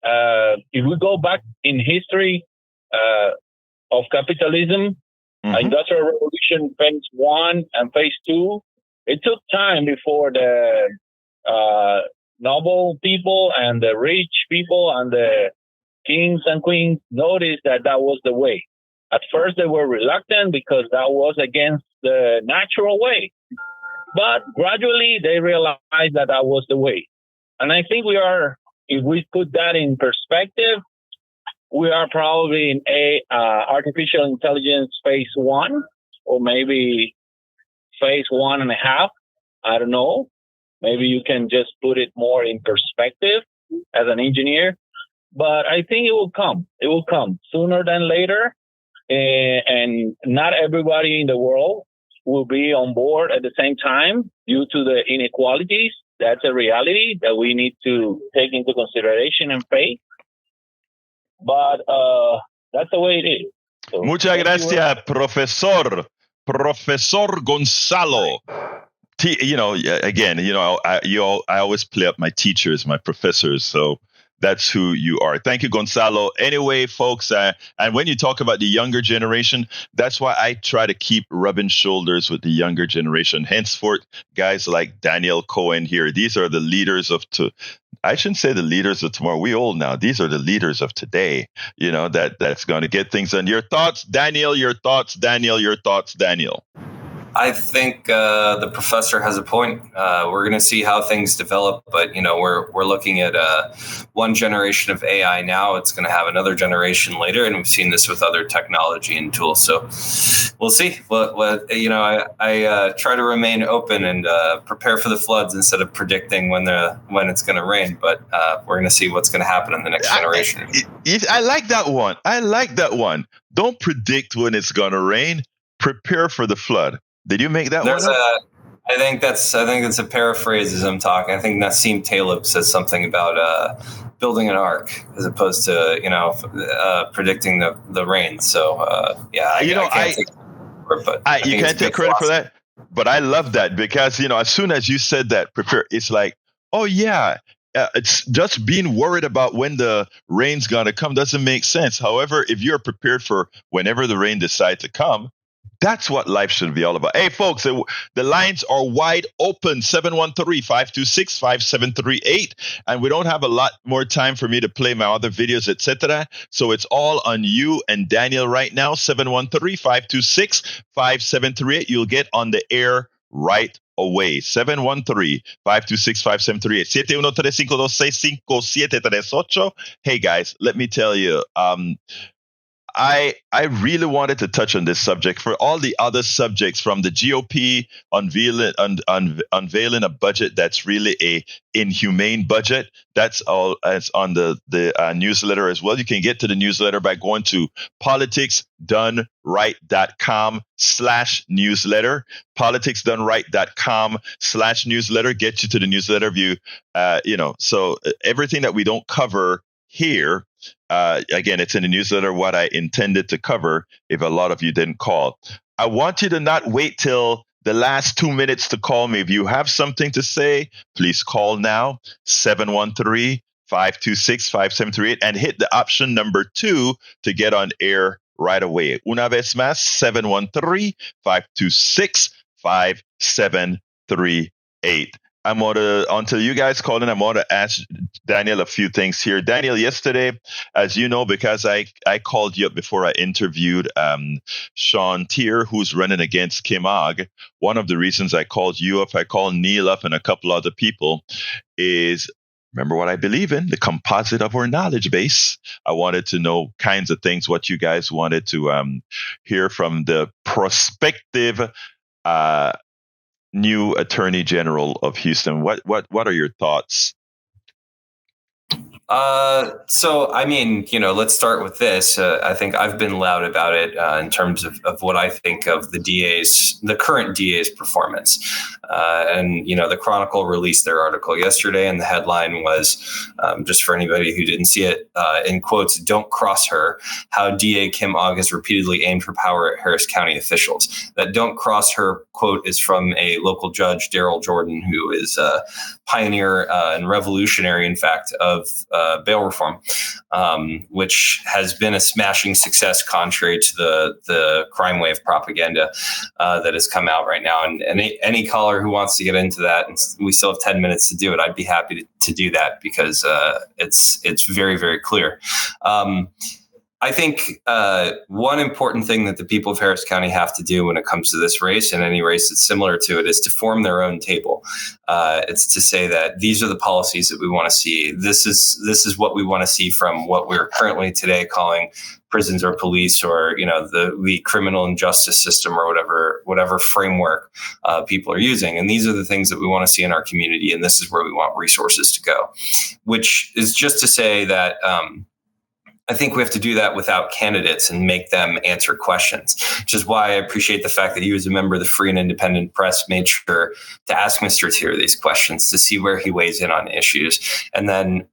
If we go back in history of capitalism, Industrial Revolution phase 1 and phase 2, it took time before the noble people and the rich people and the kings and queens noticed that was the way. At first, they were reluctant because that was against the natural way. But gradually, they realized that was the way. And I think if we put that in perspective, we are probably in artificial intelligence phase 1, or maybe phase 1.5. I don't know. Maybe you can just put it more in perspective as an engineer. But I think it will come. It will come sooner than later. And not everybody in the world will be on board at the same time due to the inequalities. That's a reality that we need to take into consideration and face. But that's the way it is. So, muchas gracias, Professor Gonzalo. I always play up my teachers, my professors. So that's who you are. Thank you, Gonzalo. Anyway, folks, and when you talk about the younger generation, that's why I try to keep rubbing shoulders with the younger generation. Henceforth, guys like Daniel Cohen here, these are the leaders I shouldn't say the leaders of tomorrow. We old now. These are the leaders of today, that's going to get things done. Your thoughts, Daniel, your thoughts, Daniel, your thoughts, Daniel. I think the professor has a point. We're going to see how things develop, but we're looking at one generation of AI now. It's going to have another generation later, and we've seen this with other technology and tools. So we'll see. I try to remain open and prepare for the floods instead of predicting when it's going to rain. But we're going to see what's going to happen in the next generation. I like that one. Don't predict when it's going to rain. Prepare for the flood. Did you make that one up? I think that's a paraphrase as I'm talking. I think Nassim Taleb says something about building an ark as opposed to predicting the rain. So I can't take credit for it, but you can't take credit for that. But I love that because as soon as you said that, prepare. It's like, oh yeah. It's just being worried about when the rain's gonna come doesn't make sense. However, if you're prepared for whenever the rain decides to come, that's what life should be all about. Hey, folks, the lines are wide open, 713-526-5738. And we don't have a lot more time for me to play my other videos, etc. So it's all on you and Daniel right now, 713-526-5738. You'll get on the air right away. 713-526-5738. 713-526-5738. Hey, guys, let me tell you, I really wanted to touch on this subject for all the other subjects, from the GOP unveiling a budget that's really a inhumane budget. That's all as on the newsletter as well. You can get to the newsletter by going to politicsdoneright.com/newsletter. politicsdoneright.com/newsletter. Get you to the newsletter view. So everything that we don't cover here, again, it's in the newsletter what I intended to cover if a lot of you didn't call. I want you to not wait till the last 2 minutes to call me. If you have something to say, please call now, 713-526-5738, and hit the option number 2 to get on air right away. Una vez más, 713-526-5738. Until you guys call in, I'm going to ask Daniel a few things here. Daniel, yesterday, as you know, because I called you up before I interviewed Sean Tier, who's running against Kim Ogg. One of the reasons I called you up, I called Neil up and a couple other people, is remember what I believe in, the composite of our knowledge base. I wanted to know kinds of things, what you guys wanted to hear from the prospective new Attorney General of Houston. What are your thoughts? Let's start with this. I think I've been loud about it in terms of what I think of the current DA's performance. The Chronicle released their article yesterday, and the headline was, just for anybody who didn't see it, in quotes, "Don't cross her, how DA Kim Ogg has repeatedly aimed for power at Harris County officials." That "don't cross her" quote is from a local judge, Daryl Jordan, who is a pioneer and revolutionary, in fact, of bail reform, which has been a smashing success, contrary to the crime wave propaganda that has come out right now. And any caller who wants to get into that, and we still have 10 minutes to do it, I'd be happy to do that, because it's very, very clear. I think one important thing that the people of Harris County have to do when it comes to this race, and any race that's similar to it, is to form their own table. It's to say that these are the policies that we want to see. This is what we want to see from what we're currently today calling prisons or police, or the criminal and justice system, or whatever framework people are using. And these are the things that we want to see in our community, and this is where we want resources to go. Which is just to say that I think we have to do that without candidates and make them answer questions, which is why I appreciate the fact that he was a member of the Free and Independent Press, made sure to ask Mr. Tier these questions to see where he weighs in on issues, and then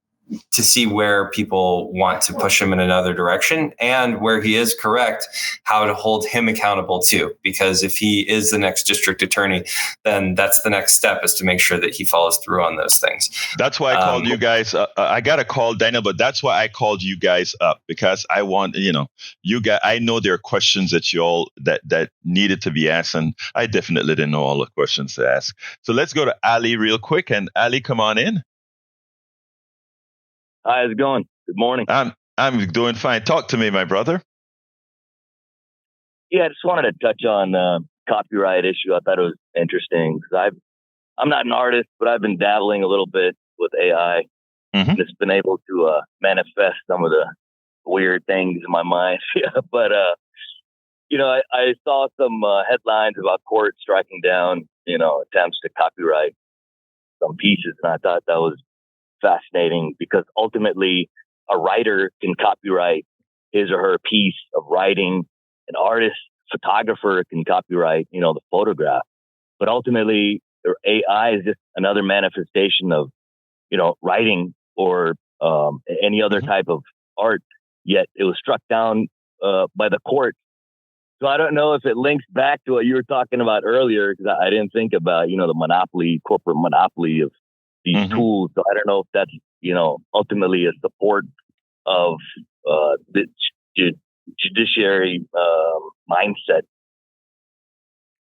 to see where people want to push him in another direction, and where he is correct, how to hold him accountable too. Because if he is the next district attorney, then that's the next step, is to make sure that he follows through on those things. That's why I called you guys. I got to call Daniel, but that's why I called you guys up, because I want, you guys, I know there are questions that you all that needed to be asked, and I definitely didn't know all the questions to ask. So let's go to Ali real quick. And Ali, come on in. Hi, how's it going? Good morning. I'm doing fine. Talk to me, my brother. Yeah, I just wanted to touch on copyright issue. I thought it was interesting, because I'm not an artist, but I've been dabbling a little bit with AI. Mm-hmm. And it's been able to manifest some of the weird things in my mind. But I saw some headlines about court striking down attempts to copyright some pieces, and I thought that was fascinating, because ultimately a writer can copyright his or her piece of writing. An artist, photographer can copyright, the photograph. But ultimately, AI is just another manifestation of, writing or any other type of art. Yet it was struck down by the court. So I don't know if it links back to what you were talking about earlier, because I didn't think about, the corporate monopoly of these mm-hmm. tools. So I don't know if that's, ultimately a support of the judiciary mindset.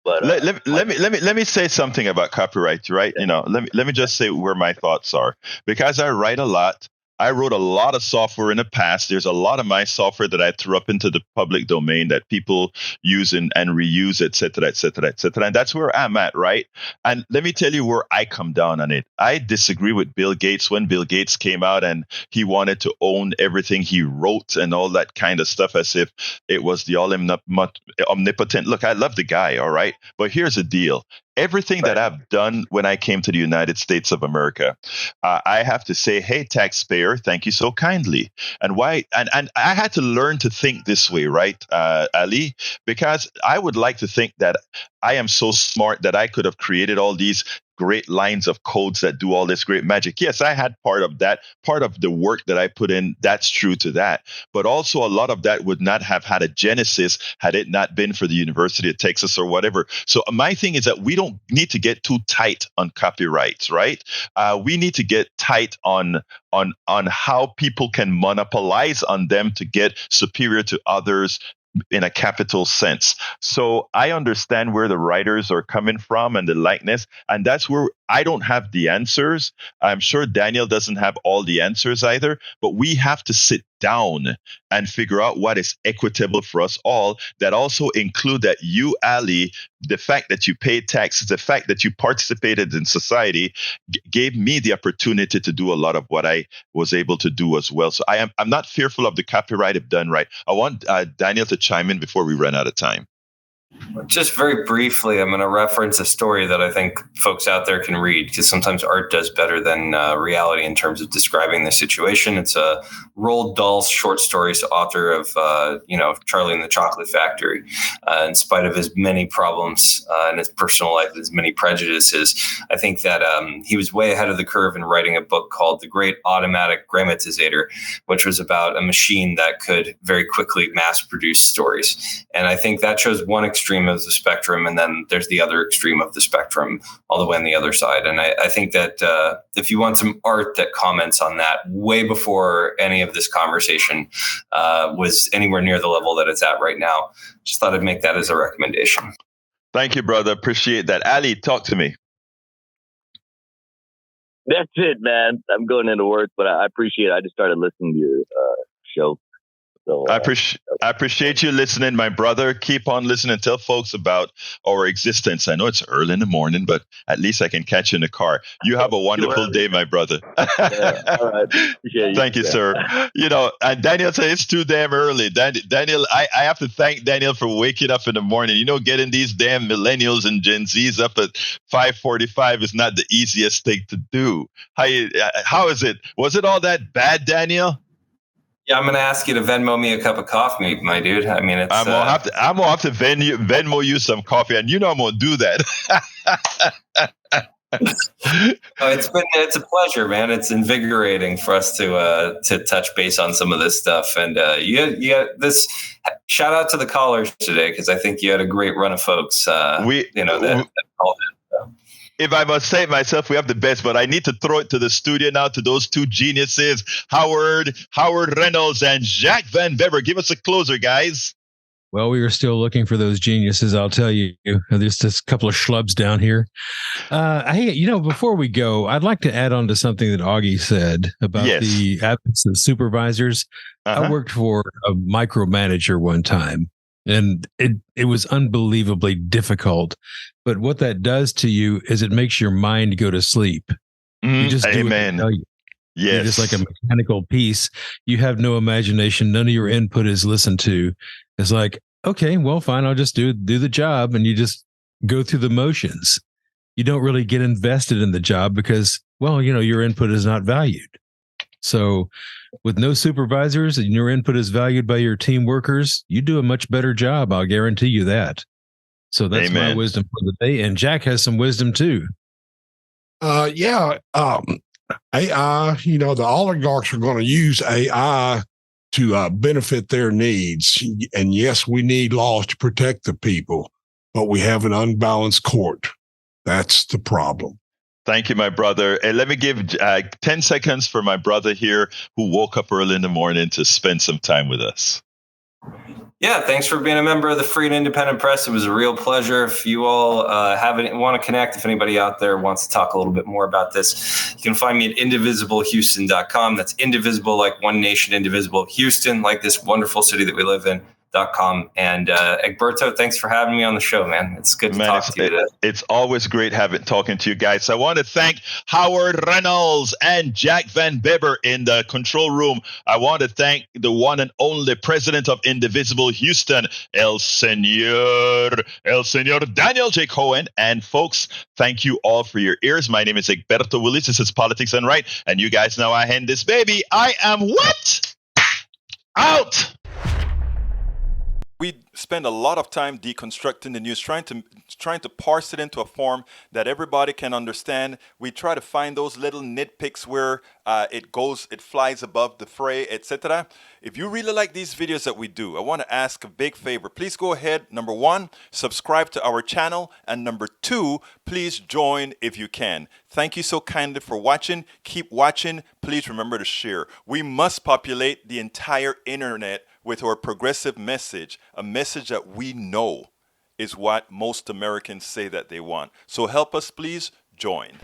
But let me say something about copyright, right? Yeah. Let me just say where my thoughts are, because I write a lot. I wrote a lot of software in the past. There's a lot of my software that I threw up into the public domain that people use and reuse, et cetera, et cetera, et cetera. And that's where I'm at, right? And let me tell you where I come down on it. I disagree with Bill Gates when Bill Gates came out and he wanted to own everything he wrote and all that kind of stuff, as if it was the omnipotent. Look, I love the guy, all right? But here's the deal. Everything that I've done when I came to the United States of America, I have to say, hey, taxpayer, thank you so kindly. And why? And I had to learn to think this way, right, Ali? Because I would like to think that I am so smart that I could have created all these great lines of codes that do all this great magic. Yes, I had part of that, part of the work that I put in. That's true to that. But also a lot of that would not have had a genesis had it not been for the University of Texas or whatever. So my thing is that we don't need to get too tight on copyrights, right? We need to get tight on how people can monopolize on them to get superior to others in a capital sense. So I understand where the writers are coming from and the likeness, and that's where I don't have the answers. I'm sure Daniel doesn't have all the answers either, but we have to sit down and figure out what is equitable for us all. That also include that you, Ali, the fact that you paid taxes, the fact that you participated in society gave me the opportunity to do a lot of what I was able to do as well. So I'm not fearful of the copyright if done right. I want Daniel to chime in before we run out of time. Just very briefly, I'm going to reference a story that I think folks out there can read, because sometimes art does better than reality in terms of describing the situation. It's a Roald Dahl's short stories, author of, Charlie and the Chocolate Factory. In spite of his many problems in his personal life, his many prejudices, I think that he was way ahead of the curve in writing a book called The Great Automatic Grammatizator, which was about a machine that could very quickly mass produce stories. And I think that shows one extreme of the spectrum, and then there's the other extreme of the spectrum all the way on the other side. And I think that if you want some art that comments on that way before any of this conversation was anywhere near the level that it's at right now, just thought I'd make that as a recommendation. Thank you, brother. Appreciate that. Ali, talk to me. That's it, man. I'm going into work, but I appreciate it. I just started listening to your show. So, I appreciate you listening, my brother. Keep on listening. Tell folks about our existence. I know it's early in the morning, but at least I can catch you in the car. You have a wonderful day, my brother. Yeah, all right. Appreciate you. Thank you, sir. And Daniel said it's too damn early. Daniel, I have to thank Daniel for waking up in the morning. Getting these damn millennials and Gen Zs up at 5:45 is not the easiest thing to do. How is it? Was it all that bad, Daniel? Yeah, I'm going to ask you to Venmo me a cup of coffee, my dude. I mean, it's. I'm gonna have to Venmo you some coffee, and I'm gonna do that. It's a pleasure, man. It's invigorating for us to touch base on some of this stuff, and you had this. Shout out to the callers today, because I think you had a great run of folks. That called in. So. If I must say it myself, we have the best, but I need to throw it to the studio now to those two geniuses, Howard Reynolds and Jack Van Bever. Give us a closer, guys. Well, we were still looking for those geniuses, I'll tell you. There's just a couple of schlubs down here. Before we go, I'd like to add on to something that Augie said about the absence of supervisors. I worked for a micromanager one time, and it was unbelievably difficult. But what that does to you is it makes your mind go to sleep. You just do Amen. Yes. You're just like a mechanical piece. You have no imagination. None of your input is listened to. It's like, okay, well, fine. I'll just do the job. And you just go through the motions. You don't really get invested in the job because, well, your input is not valued. So with no supervisors and your input is valued by your team workers, you do a much better job. I'll guarantee you that. So that's my wisdom for the day. And Jack has some wisdom too. AI, the oligarchs are going to use AI to benefit their needs. And yes, we need laws to protect the people, but we have an unbalanced court. That's the problem. Thank you, my brother. And let me give 10 seconds for my brother here who woke up early in the morning to spend some time with us. Yeah, thanks for being a member of the Free and Independent Press. It was a real pleasure. If you all want to connect, if anybody out there wants to talk a little bit more about this, you can find me at indivisiblehouston.com. That's indivisible, like one nation, indivisible. Houston, like this wonderful city that we live in. .com. And Egberto, thanks for having me on the show, man. It's good to talk to you today. It's always great talking to you guys. I want to thank Howard Reynolds and Jack Van Bever in the control room. I want to thank the one and only president of Indivisible Houston, El Señor Daniel J. Cohen. And folks, thank you all for your ears. My name is Egberto Willis. This is Politics and Right. And you guys know I hand this baby. I am what? Out. We spend a lot of time deconstructing the news, trying to parse it into a form that everybody can understand. We try to find those little nitpicks where it flies above the fray, etc. If you really like these videos that we do, I want to ask a big favor. Please go ahead. Number 1, subscribe to our channel. And number 2, please join if you can. Thank you so kindly for watching. Keep watching. Please remember to share. We must populate the entire internet with our progressive message, a message that we know is what most Americans say that they want. So help us, please join.